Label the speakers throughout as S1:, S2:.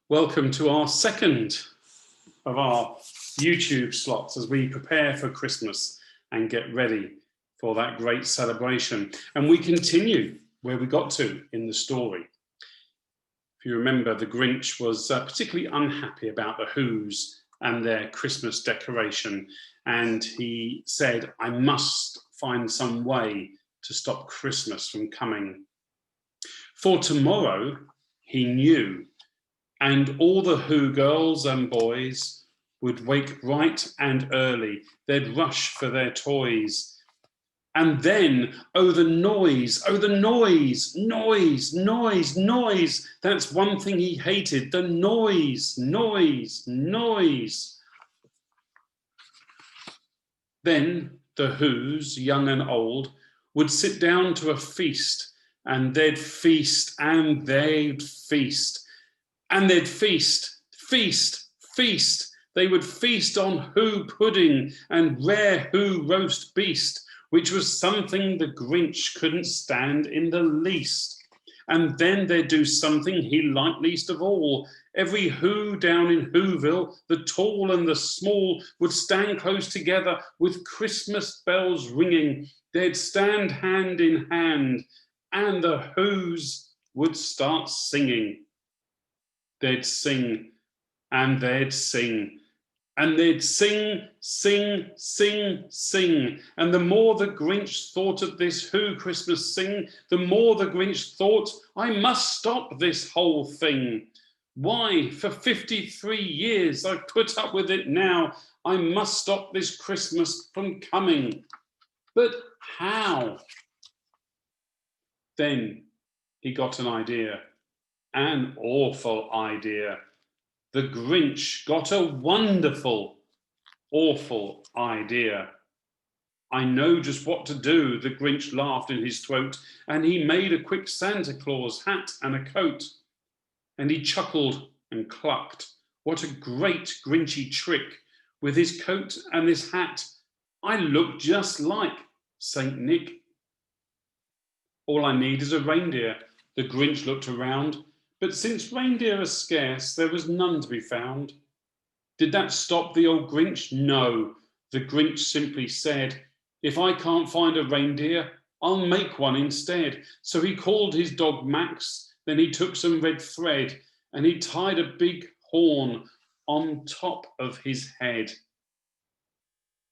S1: Welcome to our second of our YouTube slots as we prepare for Christmas and get ready for that great celebration. And we continue where we got to in the story. If you remember, the Grinch was particularly unhappy about the Who's and their Christmas decoration. And he said, I must find some way to stop Christmas from coming. For tomorrow, he knew, and all the Who girls and boys would wake bright and early. They'd rush for their toys. And then, oh, the noise, noise. That's one thing he hated, the noise. Then the Who's, young and old, would sit down to a feast, and they'd feast, and they'd feast. And they'd feast. They would feast on Who pudding and rare Who roast beast, which was something the Grinch couldn't stand in the least. And then they'd do something he liked least of all. Every Who down in Whoville, the tall and the small, would stand close together with Christmas bells ringing. They'd stand hand in hand, and the Who's would start singing. They'd sing, and they'd sing, and they'd sing. And the more the Grinch thought of this Who Christmas sing, the more the Grinch thought, I must stop this whole thing. Why, for 53 years I've put up with it now. I must stop this Christmas from coming. But how? Then he got an idea. An awful idea. The Grinch got a wonderful, awful idea. I know just what to do, the Grinch laughed in his throat, and he made a quick Santa Claus hat and a coat. And he chuckled and clucked. What a great Grinchy trick! With his coat and his hat, I look just like Saint Nick. All I need is a reindeer. The Grinch looked around. But since reindeer are scarce, there was none to be found. Did that stop the old Grinch? No. The Grinch simply said, if I can't find a reindeer, I'll make one instead. So he called his dog Max, then he took some red thread, and he tied a big horn on top of his head.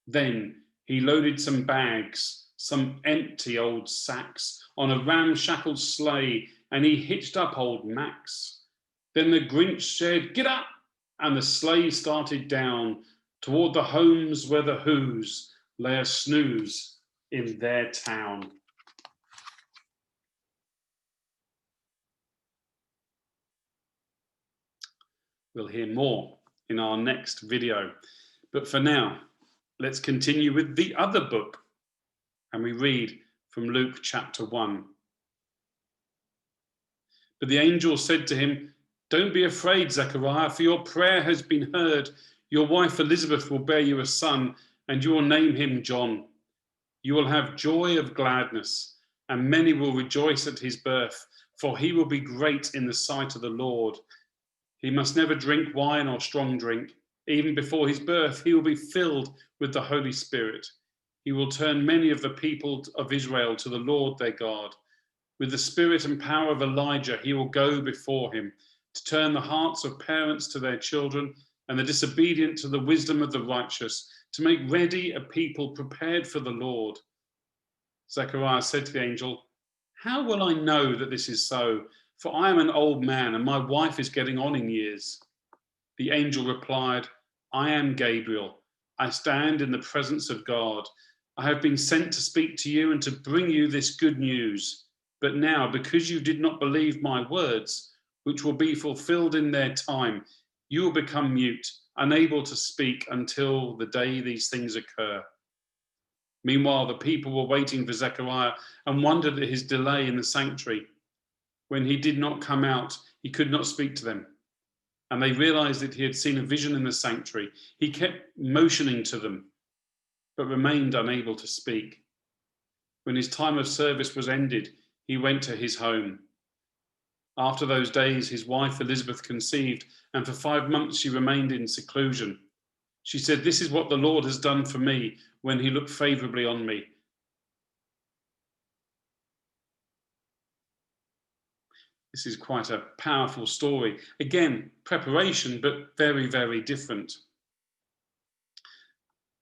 S1: Then he loaded some bags, some empty old sacks, on a ramshackle sleigh, and he hitched up old Max. Then the Grinch said, get up, and the sleigh started down toward the homes where the Who's lay a snooze in their town. We'll hear more in our next video. But for now, let's continue with the other book. And we read from Luke chapter 1. But the angel said to him, don't be afraid, Zechariah, for your prayer has been heard. Your wife Elizabeth will bear you a son, and you will name him John. You will have joy of gladness, and many will rejoice at his birth, for he will be great in the sight of the Lord. He must never drink wine or strong drink. Even before his birth, he will be filled with the Holy Spirit. He will turn many of the people of Israel to the Lord their God. With the spirit and power of Elijah, he will go before him to turn the hearts of parents to their children and the disobedient to the wisdom of the righteous, to make ready a people prepared for the Lord. Zechariah said to the angel, how will I know that this is so? For I am an old man and my wife is getting on in years. The angel replied, I am Gabriel. I stand in the presence of God. I have been sent to speak to you and to bring you this good news. But now, because you did not believe my words, which will be fulfilled in their time, you will become mute, unable to speak until the day these things occur. Meanwhile, the people were waiting for Zechariah and wondered at his delay in the sanctuary. When he did not come out, he could not speak to them. And they realized that he had seen a vision in the sanctuary. He kept motioning to them, but remained unable to speak. When his time of service was ended, he went to his home. After those days, his wife Elizabeth conceived, and for 5 months she remained in seclusion. She said, "This is what the Lord has done for me when he looked favorably on me." This is quite a powerful story. Again, preparation, but very, very different.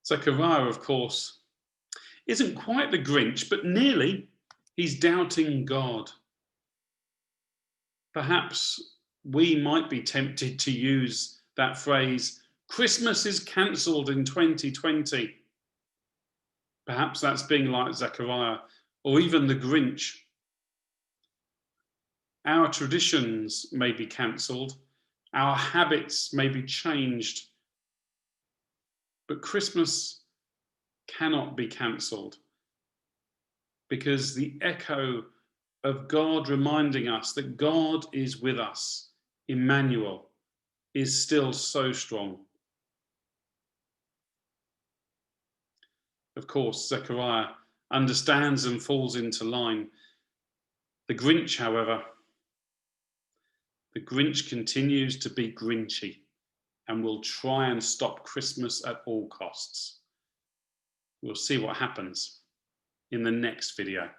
S1: Zechariah, of course, isn't quite the Grinch, but nearly. He's doubting God. Perhaps we might be tempted to use that phrase, Christmas is cancelled in 2020. Perhaps that's being like Zechariah or even the Grinch. Our traditions may be cancelled, our habits may be changed, but Christmas cannot be cancelled, because the echo of God reminding us that God is with us, Emmanuel, is still so strong. Of course, Zechariah understands and falls into line. The Grinch, however, the Grinch continues to be grinchy and will try and stop Christmas at all costs. We'll see what happens in the next video.